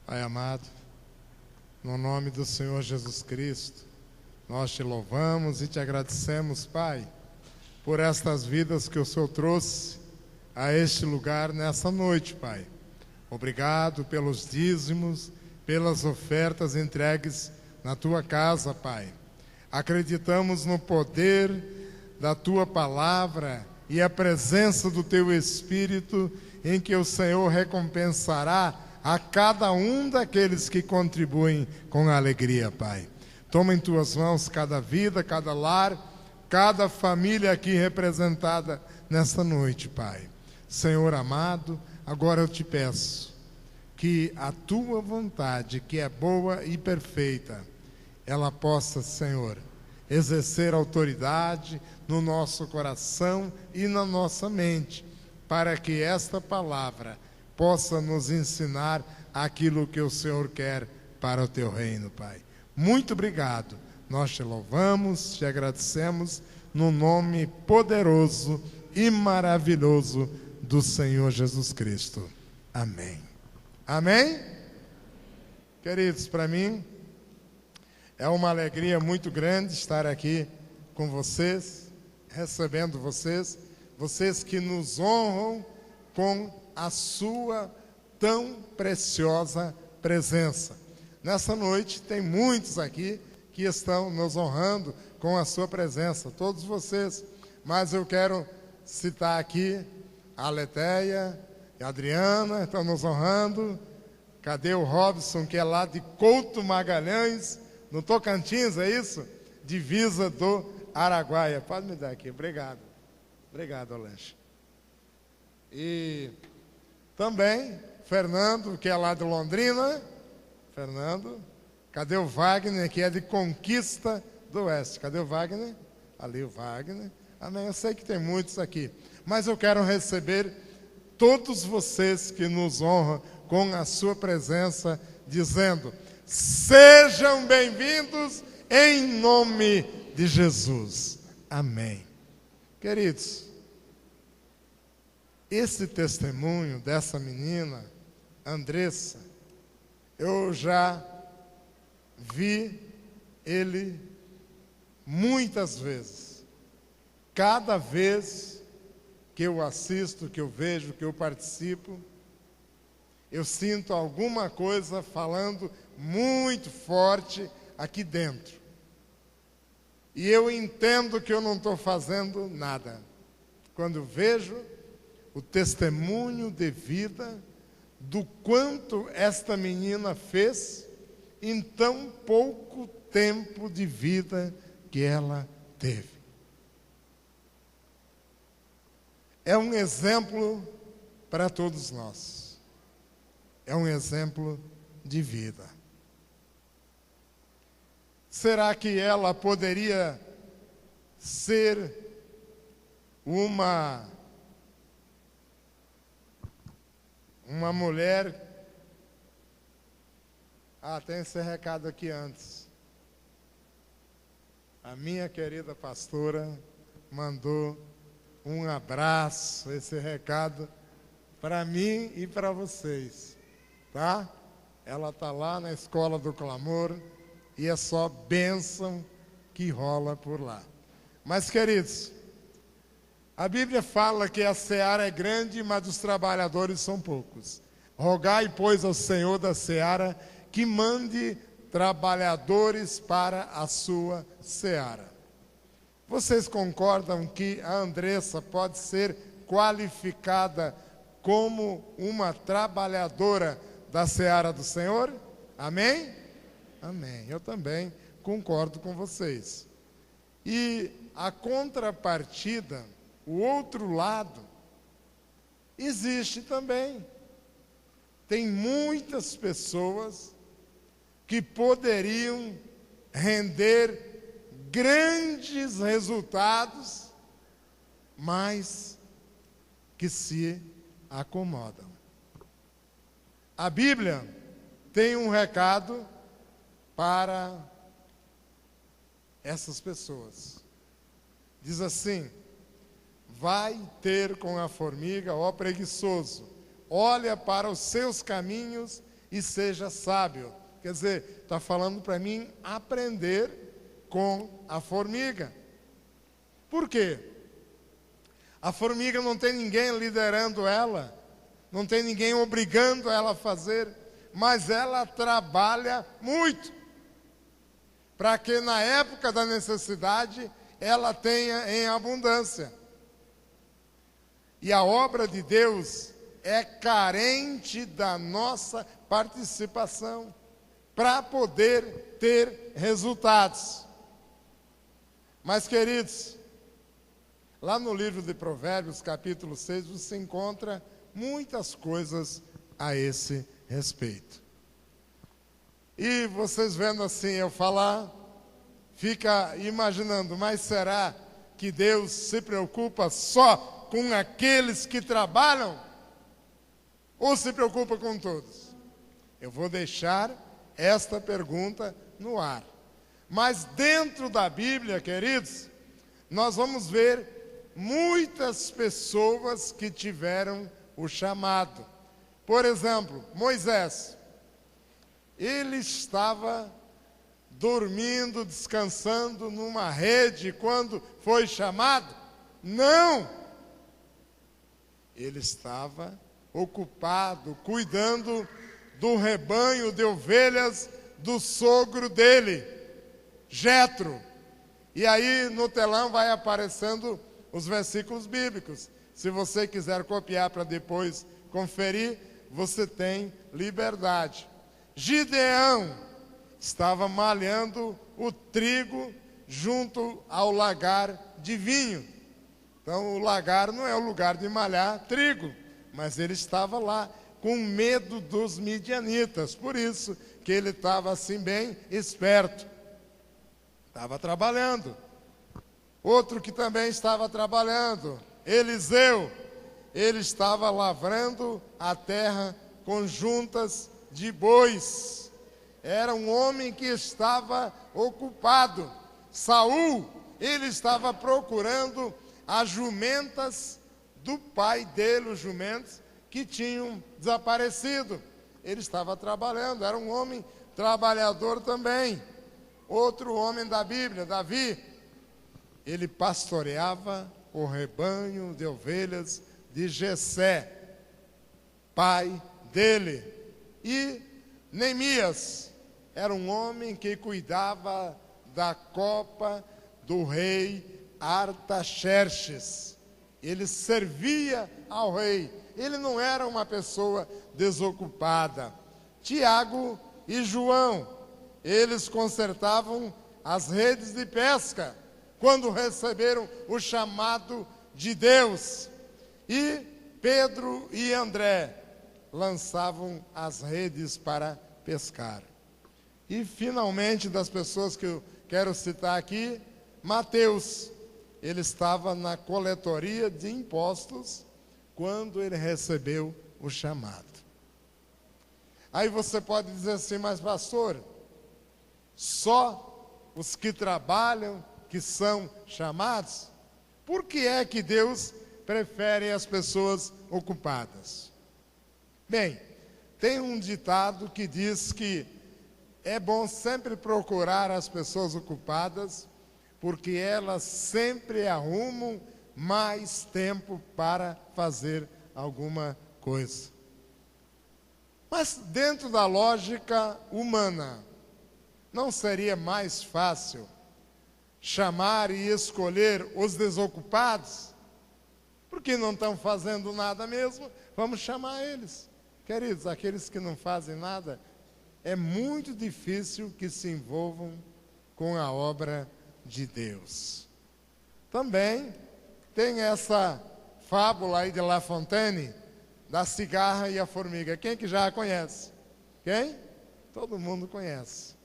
Pai amado, no nome do Senhor Jesus Cristo, nós te louvamos e te agradecemos, Pai, por estas vidas que o Senhor trouxe a este lugar nessa noite, Pai. Obrigado pelos dízimos, pelas ofertas entregues na tua casa, Pai. Acreditamos no poder da tua palavra e a presença do teu Espírito, em que o Senhor recompensará a cada um daqueles que contribuem com alegria, Pai. Toma em tuas mãos cada vida, cada lar, cada família aqui representada nesta noite, Pai. Senhor amado, agora eu te peço que a tua vontade, que é boa e perfeita, ela possa, Senhor, exercer autoridade no nosso coração e na nossa mente, para que esta palavra possa nos ensinar aquilo que o Senhor quer para o teu reino, Pai. Muito obrigado. Nós te louvamos, te agradecemos, no nome poderoso e maravilhoso do Senhor Jesus Cristo. Amém. Amém? Queridos, para mim é uma alegria muito grande estar aqui com vocês, recebendo vocês, vocês que nos honram com a sua tão preciosa presença. Nessa noite tem muitos aqui que estão nos honrando com a sua presença, todos vocês, mas eu quero citar aqui a Letéia e a Adriana, estão nos honrando. Cadê o Robson, que é lá de Couto Magalhães, no Tocantins, é isso? Divisa do Araguaia. Pode me dar aqui, obrigado. Obrigado, Alanche. E também Fernando, que é lá de Londrina. Fernando. Cadê o Wagner, que é de Conquista do Oeste? Cadê o Wagner? Ali o Wagner. Amém. Eu sei que tem muitos aqui, mas eu quero receber todos vocês que nos honram com a sua presença, dizendo: sejam bem-vindos em nome de Jesus. Amém. Queridos, esse testemunho dessa menina, Andressa, eu já vi ele muitas vezes. Cada vez que eu assisto, que eu vejo, que eu participo, eu sinto alguma coisa falando muito forte aqui dentro. E eu entendo que eu não estou fazendo nada. Quando vejo o testemunho de vida do quanto esta menina fez em tão pouco tempo de vida que ela teve. É um exemplo para todos nós. É um exemplo de vida. Será que ela poderia ser uma mulher... tem esse recado aqui antes. A minha querida pastora mandou um abraço, esse recado para mim e para vocês, tá? Ela está lá na Escola do Clamor e é só bênção que rola por lá. Mas, queridos, a Bíblia fala que a seara é grande, mas os trabalhadores são poucos. Rogai, pois, ao Senhor da seara que mande trabalhadores para a sua seara. Vocês concordam que a Andressa pode ser qualificada como uma trabalhadora da seara do Senhor? Amém? Amém. Eu também concordo com vocês. E a contrapartida, o outro lado, existe também. Tem muitas pessoas que poderiam render grandes resultados, mas que se acomodam. A Bíblia tem um recado para essas pessoas. Diz assim: vai ter com a formiga, ó preguiçoso, olha para os seus caminhos e seja sábio. Quer dizer, está falando para mim aprender com a formiga. Por quê? A formiga não tem ninguém liderando ela, não tem ninguém obrigando ela a fazer, mas ela trabalha muito, para que na época da necessidade ela tenha em abundância. E a obra de Deus é carente da nossa participação para poder ter resultados. Mas, queridos, lá no livro de Provérbios, capítulo 6, você encontra muitas coisas a esse respeito. E vocês vendo assim eu falar, fica imaginando, mas será que Deus se preocupa só com aqueles que trabalham? Ou se preocupa com todos? Eu vou deixar esta pergunta no ar. Mas dentro da Bíblia, queridos, nós vamos ver muitas pessoas que tiveram o chamado. Por exemplo, Moisés. Ele estava dormindo, descansando numa rede quando foi chamado? Não! Ele estava ocupado, cuidando do rebanho de ovelhas do sogro dele, Jetro. E aí no telão vai aparecendo os versículos bíblicos. Se você quiser copiar para depois conferir, você tem liberdade. Gideão estava malhando o trigo junto ao lagar de vinho. Então o lagar não é o lugar de malhar trigo, mas ele estava lá com medo dos midianitas. Por isso que ele estava assim bem esperto. Estava trabalhando. Outro que também estava trabalhando, Eliseu, ele estava lavrando a terra com juntas de bois. Era um homem que estava ocupado. Saul, ele estava procurando as jumentas do pai dele, os jumentos que tinham desaparecido. Ele estava trabalhando, era um homem trabalhador também. Outro homem da Bíblia, Davi, ele pastoreava o rebanho de ovelhas de Jessé, pai dele. E Neemias era um homem que cuidava da copa do rei Artaxerxes. Ele servia ao rei. Ele não era uma pessoa desocupada. Tiago e João, eles consertavam as redes de pesca quando receberam o chamado de Deus. E Pedro e André lançavam as redes para pescar. E finalmente, das pessoas que eu quero citar aqui, Mateus, ele estava na coletoria de impostos quando ele recebeu o chamado. Aí você pode dizer assim, mas pastor, só os que trabalham que são chamados? Por que é que Deus prefere as pessoas ocupadas? Bem, tem um ditado que diz que é bom sempre procurar as pessoas ocupadas, porque elas sempre arrumam mais tempo para fazer alguma coisa. Mas dentro da lógica humana, não seria mais fácil chamar e escolher os desocupados? Porque não estão fazendo nada mesmo, vamos chamar eles. Queridos, aqueles que não fazem nada, é muito difícil que se envolvam com a obra de Deus. Também tem essa fábula aí de La Fontaine, da cigarra e a formiga. Quem que já a conhece? Quem? Todo mundo conhece,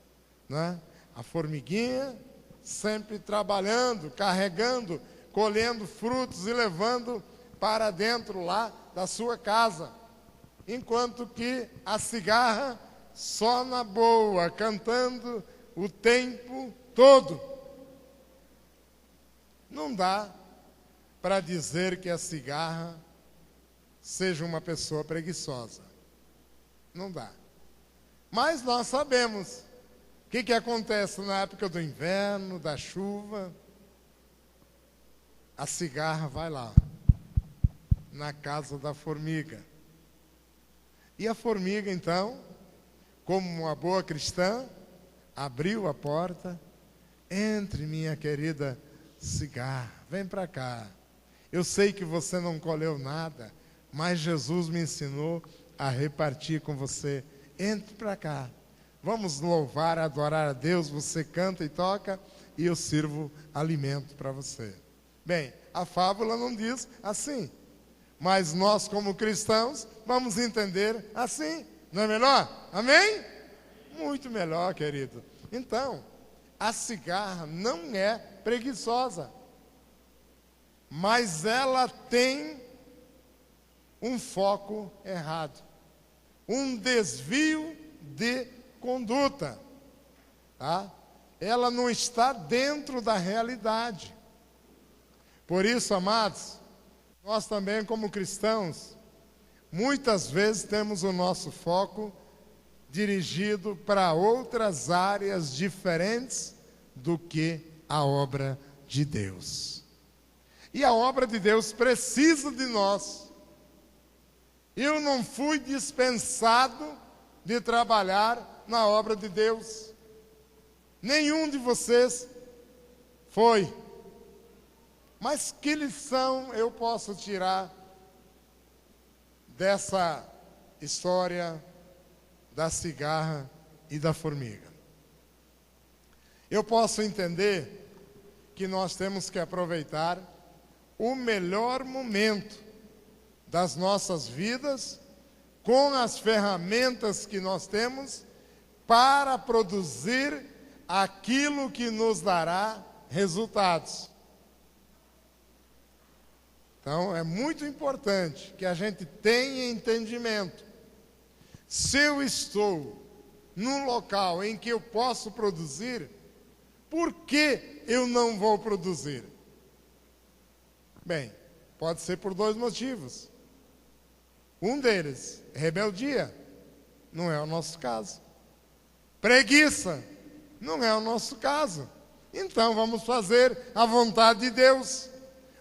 né? A formiguinha sempre trabalhando, carregando, colhendo frutos e levando para dentro lá da sua casa. Enquanto que a cigarra só na boa, cantando o tempo todo. Não dá para dizer que a cigarra seja uma pessoa preguiçosa. Não dá. Mas nós sabemos o que acontece na época do inverno, da chuva. A cigarra vai lá, na casa da formiga. E a formiga, então, como uma boa cristã, abriu a porta. Entre, minha querida cigarra, vem para cá. Eu sei que você não colheu nada, mas Jesus me ensinou a repartir com você. Entre para cá. Vamos louvar, adorar a Deus. Você canta e toca e eu sirvo alimento para você. Bem, a fábula não diz assim, mas nós como cristãos vamos entender assim. Não é melhor? Amém? Muito melhor, querido. Então, a cigarra não é preguiçosa, mas ela tem um foco errado, um desvio de conduta, tá? Ela não está dentro da realidade. Por isso, amados, nós também como cristãos, muitas vezes temos o nosso foco dirigido para outras áreas diferentes do que a obra de Deus. E a obra de Deus precisa de nós. Eu não fui dispensado de trabalhar na obra de Deus. Nenhum de vocês foi. Mas que lição eu posso tirar dessa história da cigarra e da formiga? Eu posso entender que nós temos que aproveitar o melhor momento das nossas vidas com as ferramentas que nós temos para produzir aquilo que nos dará resultados. Então, é muito importante que a gente tenha entendimento. Se eu estou num local em que eu posso produzir, por que eu não vou produzir? Bem, pode ser por dois motivos. Um deles, rebeldia, não é o nosso caso. Preguiça, não é o nosso caso. Então, vamos fazer a vontade de Deus.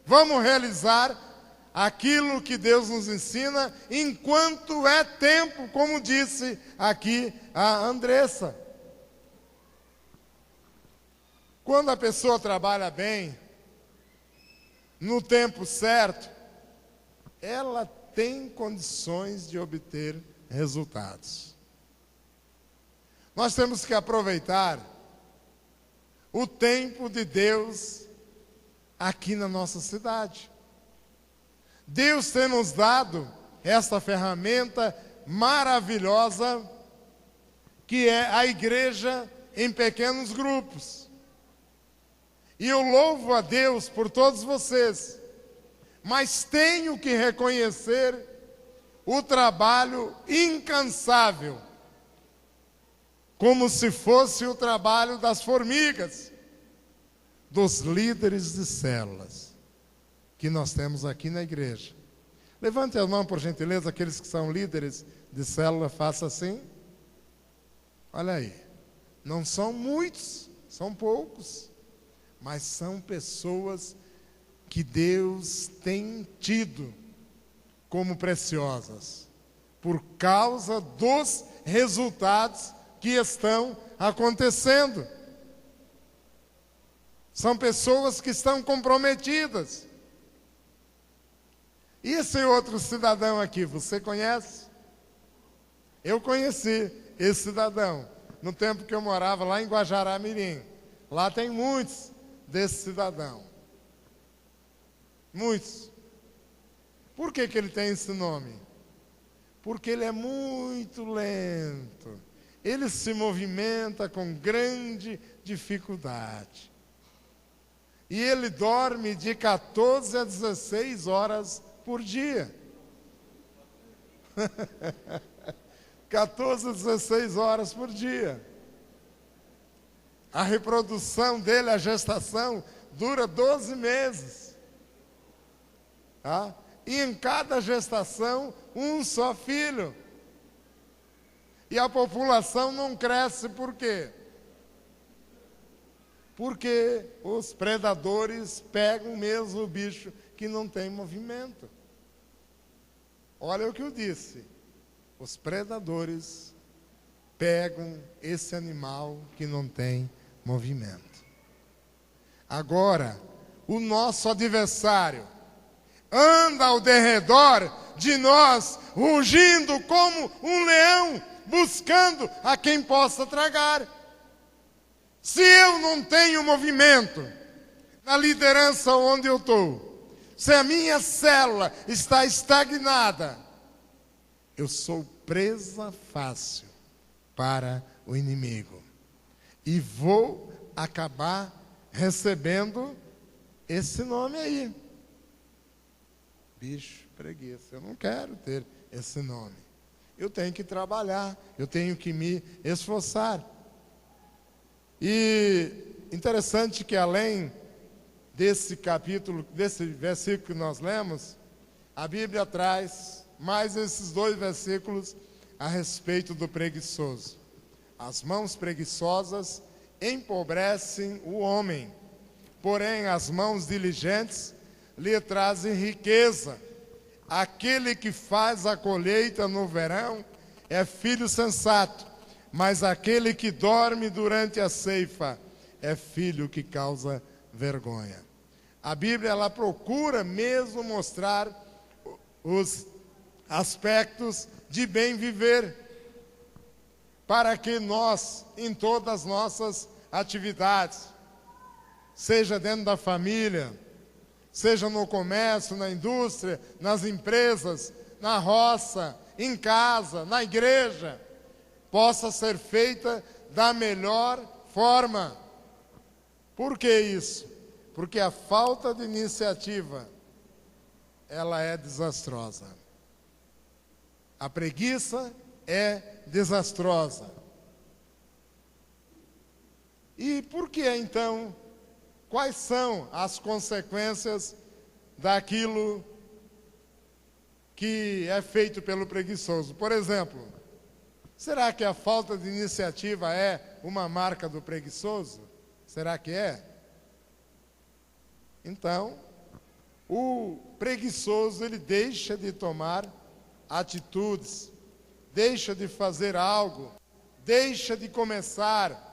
Vamos realizar aquilo que Deus nos ensina enquanto é tempo, como disse aqui a Andressa. Quando a pessoa trabalha bem, no tempo certo, ela tem condições de obter resultados. Nós temos que aproveitar o tempo de Deus aqui na nossa cidade. Deus tem nos dado esta ferramenta maravilhosa que é a igreja em pequenos grupos. E eu louvo a Deus por todos vocês, mas tenho que reconhecer o trabalho incansável, como se fosse o trabalho das formigas, dos líderes de células que nós temos aqui na igreja. Levante a mão, por gentileza, aqueles que são líderes de célula, faça assim. Olha aí, não são muitos, são poucos, mas são pessoas que Deus tem tido como preciosas, por causa dos resultados que estão acontecendo. São pessoas que estão comprometidas. E esse outro cidadão aqui, você conhece? Eu conheci esse cidadão no tempo que eu morava lá em Guajará-Mirim. Lá tem muitos desse cidadão. Muitos. Por que ele tem esse nome? Porque ele é muito lento. Ele se movimenta com grande dificuldade. E ele dorme de 14 a 16 horas por dia. 14 a 16 horas por dia. A reprodução dele, a gestação, dura 12 meses. Tá? E em cada gestação, um só filho. E a população não cresce por quê? Porque os predadores pegam mesmo o bicho que não tem movimento. Olha o que eu disse. Os predadores pegam esse animal que não tem movimento. Agora, o nosso adversário anda ao derredor de nós, rugindo como um leão, buscando a quem possa tragar. Se eu não tenho movimento na liderança onde eu estou, se a minha célula está estagnada, eu sou presa fácil para o inimigo. E vou acabar recebendo esse nome aí. Bicho preguiça. Eu não quero ter esse nome. Eu tenho que trabalhar, eu tenho que me esforçar. E interessante que além desse capítulo, desse versículo que nós lemos, a Bíblia traz mais esses 2 versículos a respeito do preguiçoso. As mãos preguiçosas empobrecem o homem, porém as mãos diligentes lhe trazem riqueza. Aquele que faz a colheita no verão é filho sensato, mas aquele que dorme durante a ceifa é filho que causa vergonha. A Bíblia, ela procura mesmo mostrar os aspectos de bem viver, para que nós, em todas as nossas atividades, seja dentro da família, seja no comércio, na indústria, nas empresas, na roça, em casa, na igreja, possa ser feita da melhor forma. Por que isso? Porque a falta de iniciativa, ela é desastrosa. A preguiça é desastrosa. E por que então? Quais são as consequências daquilo que é feito pelo preguiçoso? Por exemplo, será que a falta de iniciativa é uma marca do preguiçoso? Será que é? Então, o preguiçoso, ele deixa de tomar atitudes, deixa de fazer algo, deixa de começar,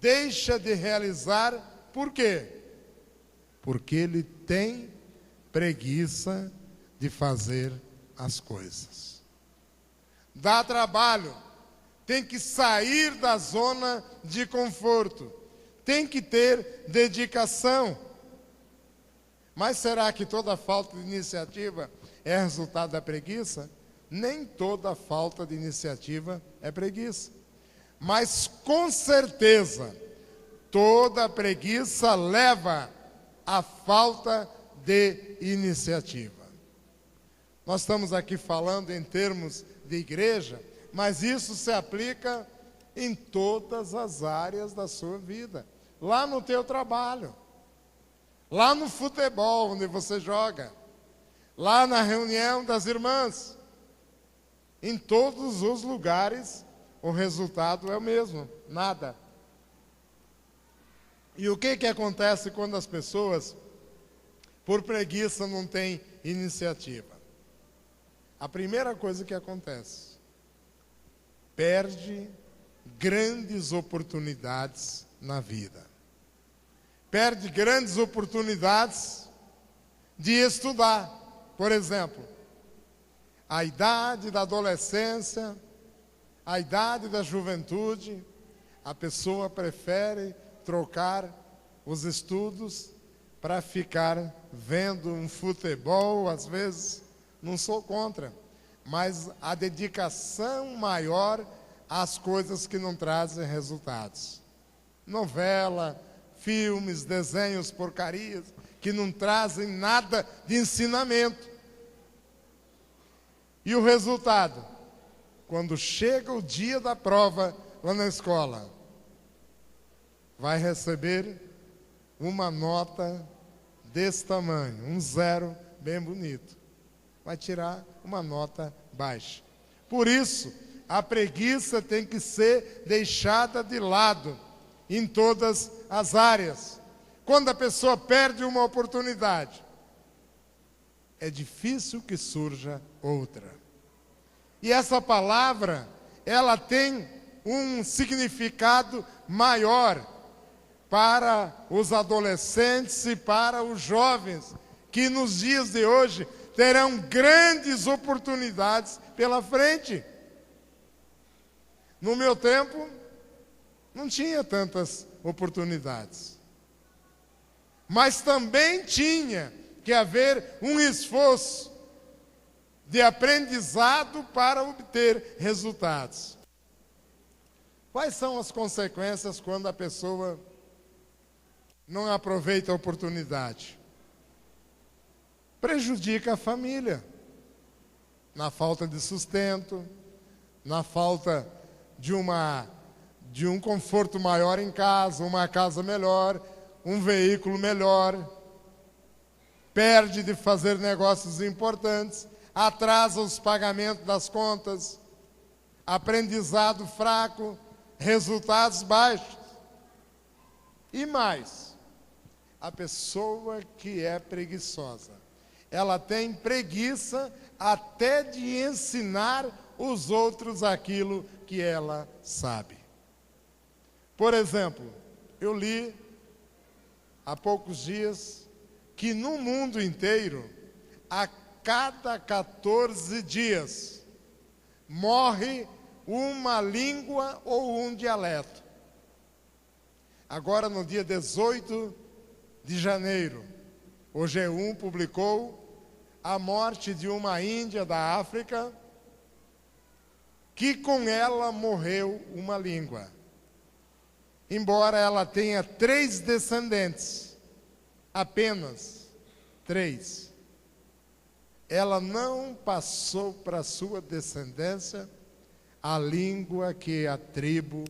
deixa de realizar. Por quê? Porque ele tem preguiça de fazer as coisas. Dá trabalho, tem que sair da zona de conforto, tem que ter dedicação. Mas será que toda falta de iniciativa é resultado da preguiça? Nem toda falta de iniciativa é preguiça. Mas com certeza, toda preguiça leva à falta de iniciativa. Nós estamos aqui falando em termos de igreja, mas isso se aplica em todas as áreas da sua vida. Lá no teu trabalho, lá no futebol onde você joga, lá na reunião das irmãs, em todos os lugares o resultado é o mesmo, nada. E o que acontece quando as pessoas, por preguiça, não têm iniciativa? A primeira coisa que acontece, perde grandes oportunidades na vida. Perde grandes oportunidades de estudar. Por exemplo, a idade da adolescência, a idade da juventude, a pessoa prefere trocar os estudos para ficar vendo um futebol, às vezes. Não sou contra, mas a dedicação maior às coisas que não trazem resultados. Novela, filmes, desenhos, porcarias, que não trazem nada de ensinamento. E o resultado? Quando chega o dia da prova lá na escola, vai receber uma nota desse tamanho, um 0 bem bonito. Vai tirar uma nota baixa. Por isso, a preguiça tem que ser deixada de lado em todas as áreas. Quando a pessoa perde uma oportunidade, é difícil que surja outra. E essa palavra, ela tem um significado maior para os adolescentes e para os jovens, que nos dias de hoje terão grandes oportunidades pela frente. No meu tempo, não tinha tantas oportunidades. Mas também tinha que haver um esforço de aprendizado para obter resultados. Quais são as consequências quando a pessoa não aproveita a oportunidade? Prejudica a família, na falta de sustento, na falta de um conforto maior em casa, uma casa melhor, um veículo melhor, perde de fazer negócios importantes, atrasa os pagamentos das contas, aprendizado fraco, resultados baixos. E mais, a pessoa que é preguiçosa, ela tem preguiça até de ensinar os outros aquilo que ela sabe. Por exemplo, eu li há poucos dias que no mundo inteiro, a cada 14 dias, morre uma língua ou um dialeto. Agora, no dia 18 de janeiro, o G1 publicou a morte de uma índia da África, que com ela morreu uma língua. Embora ela tenha 3 descendentes, apenas 3, ela não passou para a sua descendência a língua que a tribo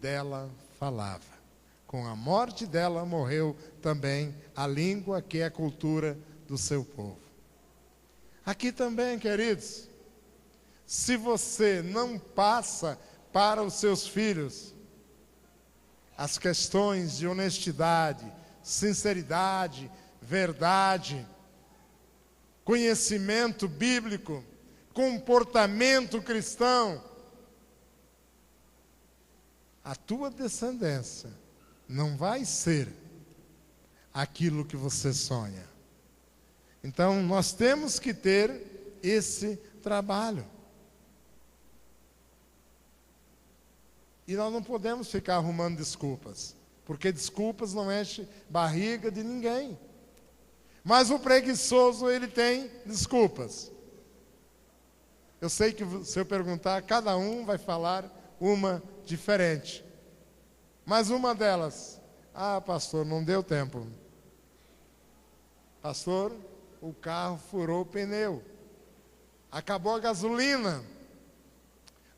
dela falava. Com a morte dela morreu também a língua que é a cultura do seu povo. Aqui também, queridos, se você não passa para os seus filhos as questões de honestidade, sinceridade, verdade, conhecimento bíblico, comportamento cristão, a tua descendência não vai ser aquilo que você sonha. Então, nós temos que ter esse trabalho. E nós não podemos ficar arrumando desculpas, porque desculpas não enchem barriga de ninguém. Mas o preguiçoso, ele tem desculpas. Eu sei que se eu perguntar, cada um vai falar uma diferente. Mas uma delas, pastor, não deu tempo. Pastor, o carro furou o pneu. Acabou a gasolina.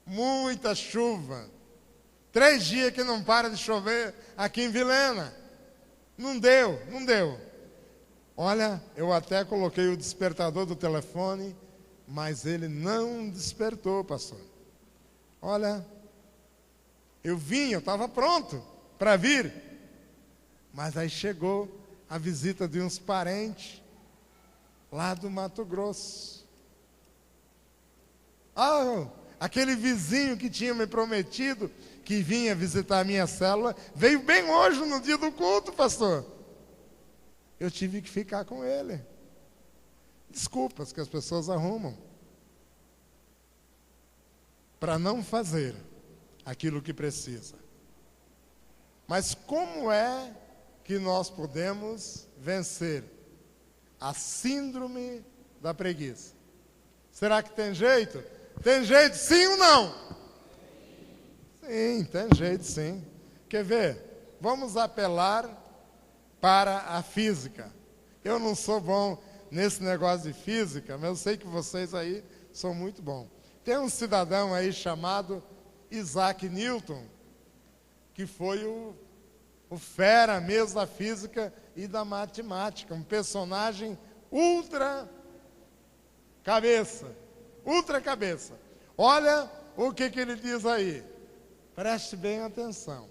Muita chuva. 3 dias que não para de chover aqui em Vilhena. Não deu. Olha, eu até coloquei o despertador do telefone, mas ele não despertou, pastor. Olha, eu estava pronto para vir. Mas aí chegou a visita de uns parentes lá do Mato Grosso. Aquele vizinho que tinha me prometido que vinha visitar a minha célula, veio bem hoje no dia do culto, pastor. Eu tive que ficar com ele. Desculpas que as pessoas arrumam para não fazer aquilo que precisa. Mas como é que nós podemos vencer a síndrome da preguiça? Será que tem jeito? Tem jeito sim ou não? Sim, tem jeito sim. Quer ver? Vamos apelar para a física. Eu não sou bom nesse negócio de física, mas eu sei que vocês aí são muito bons. Tem um cidadão aí chamado Isaac Newton, que foi o fera mesmo da física e da matemática, um personagem ultra cabeça. Olha o que ele diz aí? Preste bem atenção.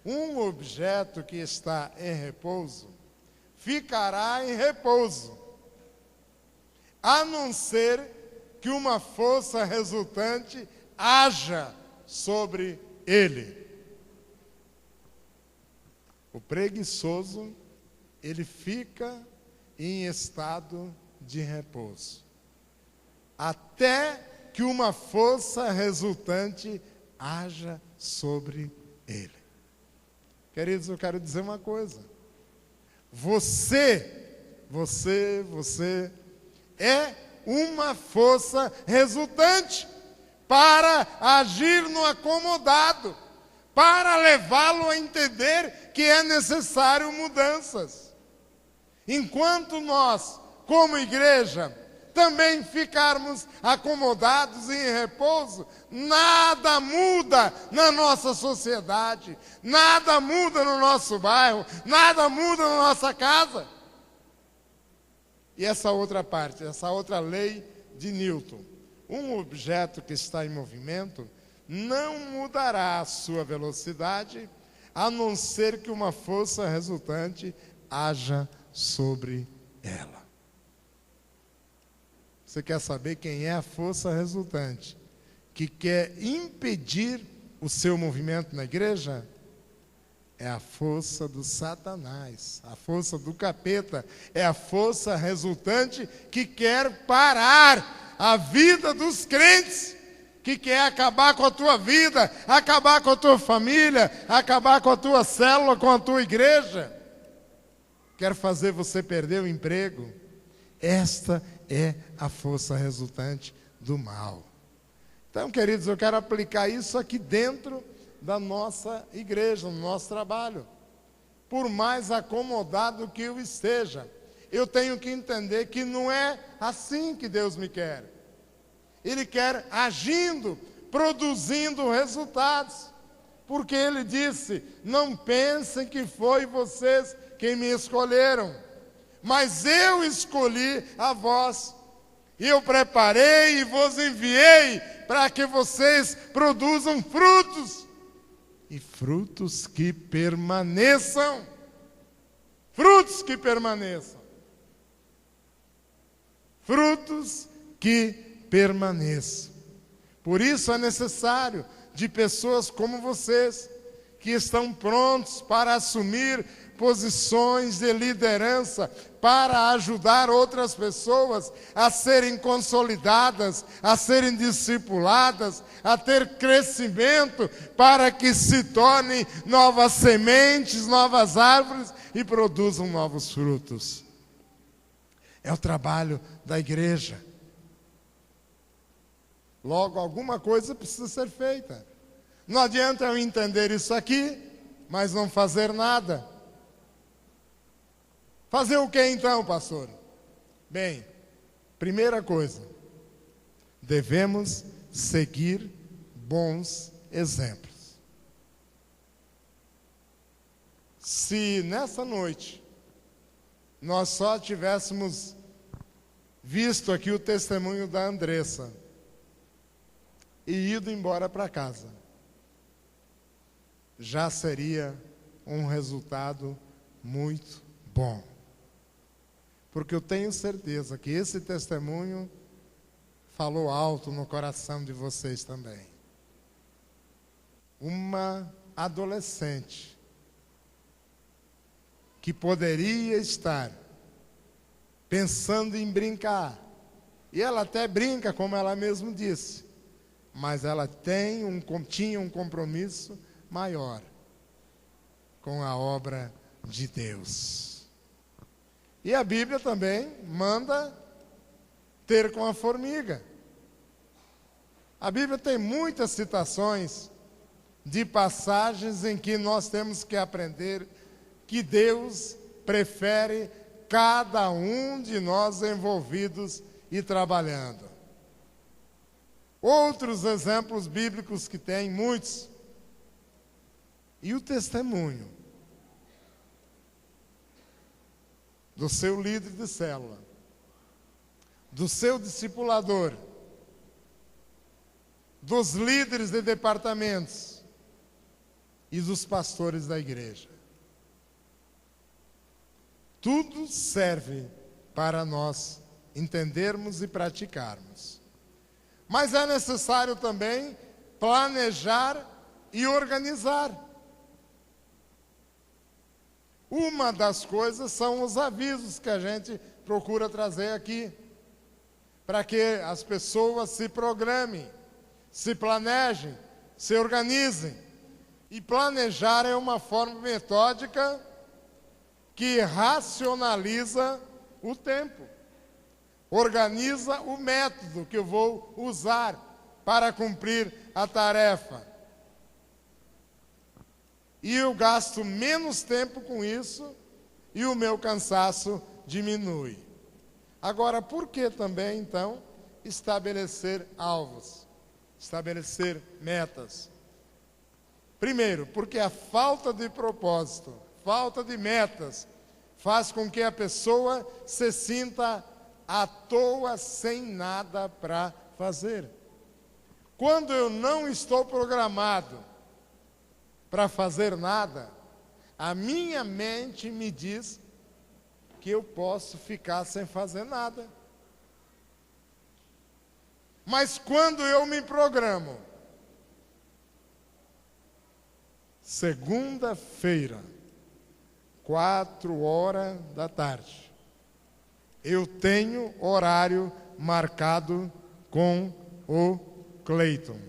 Um objeto que está em repouso ficará em repouso, a não ser que uma força resultante haja sobre ele. O preguiçoso, ele fica em estado de repouso, até que uma força resultante haja sobre ele. Queridos, eu quero dizer uma coisa. Você é uma força resultante para agir no acomodado, para levá-lo a entender que é necessário mudanças. Enquanto nós, como igreja, também ficarmos acomodados em repouso, nada muda na nossa sociedade, nada muda no nosso bairro, nada muda na nossa casa. E essa outra parte, essa outra lei de Newton, um objeto que está em movimento não mudará a sua velocidade, a não ser que uma força resultante haja sobre ela. Você quer saber quem é a força resultante que quer impedir o seu movimento na igreja? É a força do Satanás, a força do capeta, é a força resultante que quer parar a vida dos crentes, que quer acabar com a tua vida, acabar com a tua família, acabar com a tua célula, com a tua igreja. Quer fazer você perder o emprego. Esta é a força resultante do mal. Então, queridos, eu quero aplicar isso aqui dentro da nossa igreja, no nosso trabalho. Por mais acomodado que eu esteja, eu tenho que entender que não é assim que Deus me quer. Ele quer agindo, produzindo resultados. Porque Ele disse: não pensem que foi vocês quem me escolheram, mas eu escolhi a vós. E eu preparei e vos enviei para que vocês produzam frutos. E frutos que permaneçam. Frutos que permaneçam. Frutos que permaneçam. Por isso é necessário de pessoas como vocês, que estão prontos para assumir posições de liderança, para ajudar outras pessoas a serem consolidadas, a serem discipuladas, a ter crescimento, para que se tornem novas sementes, novas árvores e produzam novos frutos. É o trabalho da igreja. Logo, alguma coisa precisa ser feita. Não adianta eu entender isso aqui, mas não fazer nada. Fazer o que então, pastor? Bem, primeira coisa, devemos seguir bons exemplos. Se nessa noite nós só tivéssemos visto aqui o testemunho da Andressa e ido embora para casa, já seria um resultado muito bom. Porque eu tenho certeza que esse testemunho falou alto no coração de vocês também. Uma adolescente que poderia estar pensando em brincar, e ela até brinca, como ela mesma disse, mas ela tinha um compromisso maior com a obra de Deus. E a Bíblia também manda ter com a formiga. A Bíblia tem muitas citações de passagens em que nós temos que aprender que Deus prefere cada um de nós envolvidos e trabalhando. Outros exemplos bíblicos que tem, muitos. E o testemunho do seu líder de célula, do seu discipulador, dos líderes de departamentos e dos pastores da igreja. Tudo serve para nós entendermos e praticarmos. Mas é necessário também planejar e organizar. Uma das coisas são os avisos que a gente procura trazer aqui, para que as pessoas se programem, se planejem, se organizem. E planejar é uma forma metódica que racionaliza o tempo, organiza o método que eu vou usar para cumprir a tarefa. E eu gasto menos tempo com isso e o meu cansaço diminui. Agora, por que também, então, estabelecer alvos, estabelecer metas? Primeiro, porque a falta de propósito, falta de metas, faz com que a pessoa se sinta à toa, sem nada para fazer. Quando eu não estou programado para fazer nada, a minha mente me diz que eu posso ficar sem fazer nada. Mas quando eu me programo, segunda-feira, 16h, eu tenho horário marcado com o Cleiton.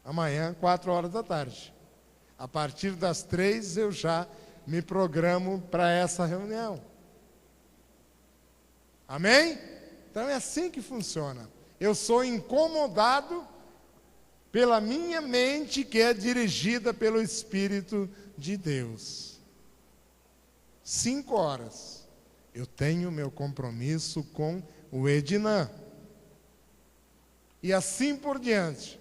Amanhã, 16h. A partir das 3 eu já me programo para essa reunião. Amém? Então é assim que funciona. Eu sou incomodado pela minha mente, que é dirigida pelo Espírito de Deus. 5h, eu tenho meu compromisso com o Edinã. E assim por diante.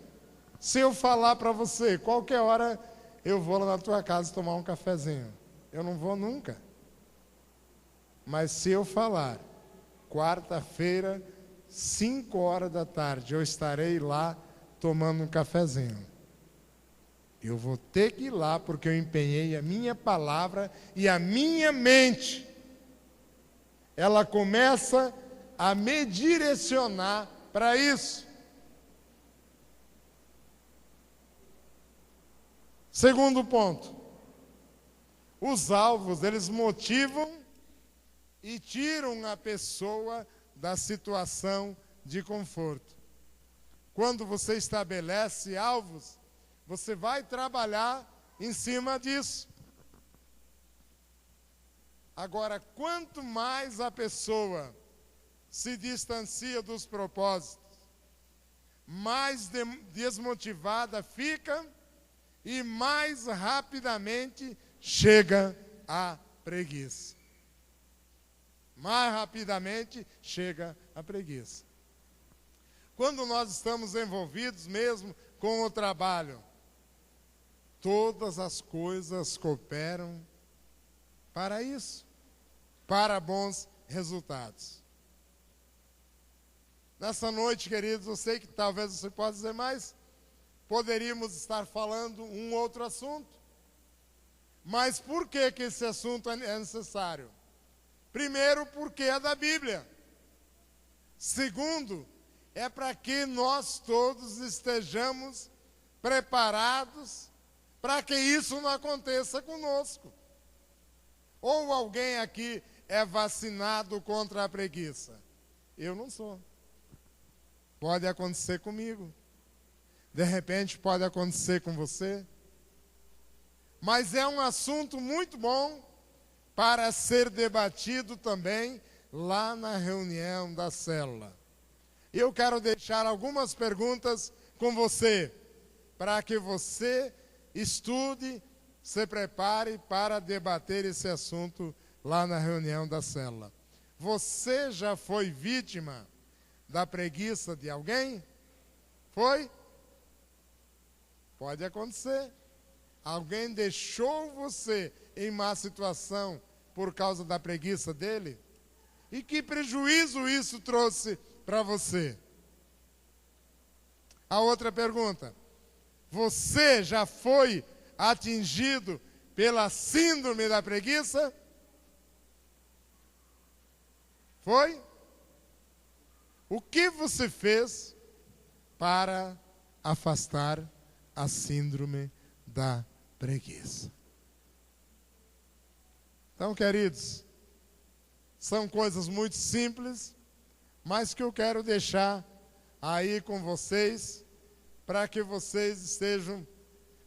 Se eu falar para você, qualquer hora eu vou lá na tua casa tomar um cafezinho. Eu não vou nunca. Mas se eu falar, quarta-feira, 5h, eu estarei lá tomando um cafezinho. Eu vou ter que ir lá porque eu empenhei a minha palavra e a minha mente. Ela começa a me direcionar para isso. Segundo ponto, os alvos, eles motivam e tiram a pessoa da situação de conforto. Quando você estabelece alvos, você vai trabalhar em cima disso. Agora, quanto mais a pessoa se distancia dos propósitos, mais desmotivada fica e mais rapidamente chega a preguiça. Mais rapidamente chega a preguiça. Quando nós estamos envolvidos mesmo com o trabalho, todas as coisas cooperam para isso, para bons resultados. Nessa noite, queridos, eu sei que talvez você possa dizer, mas poderíamos estar falando um outro assunto. Mas por que esse assunto é necessário? Primeiro, porque é da Bíblia. Segundo, é para que nós todos estejamos preparados para que isso não aconteça conosco. Ou alguém aqui é vacinado contra a preguiça? Eu não sou. Pode acontecer comigo. De repente pode acontecer com você. Mas é um assunto muito bom para ser debatido também lá na reunião da célula. Eu quero deixar algumas perguntas com você, para que você estude, se prepare para debater esse assunto lá na reunião da célula. Você já foi vítima da preguiça de alguém? Foi? Pode acontecer. Alguém deixou você em má situação por causa da preguiça dele? E que prejuízo isso trouxe para você? A outra pergunta: você já foi atingido pela síndrome da preguiça? Foi? O que você fez para afastar a síndrome da preguiça? Então, queridos, são coisas muito simples, mas que eu quero deixar aí com vocês, para que vocês estejam,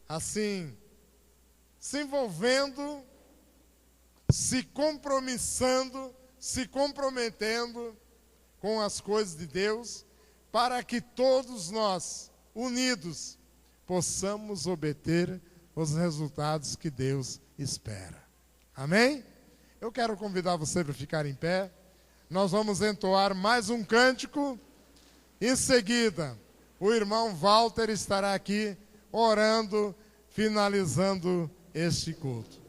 assim, se envolvendo, se compromissando, se comprometendo com as coisas de Deus, para que todos nós, unidos, possamos obter os resultados que Deus espera. Amém? Eu quero convidar você para ficar em pé. Nós vamos entoar mais um cântico. Em seguida, o irmão Walter estará aqui orando, finalizando este culto.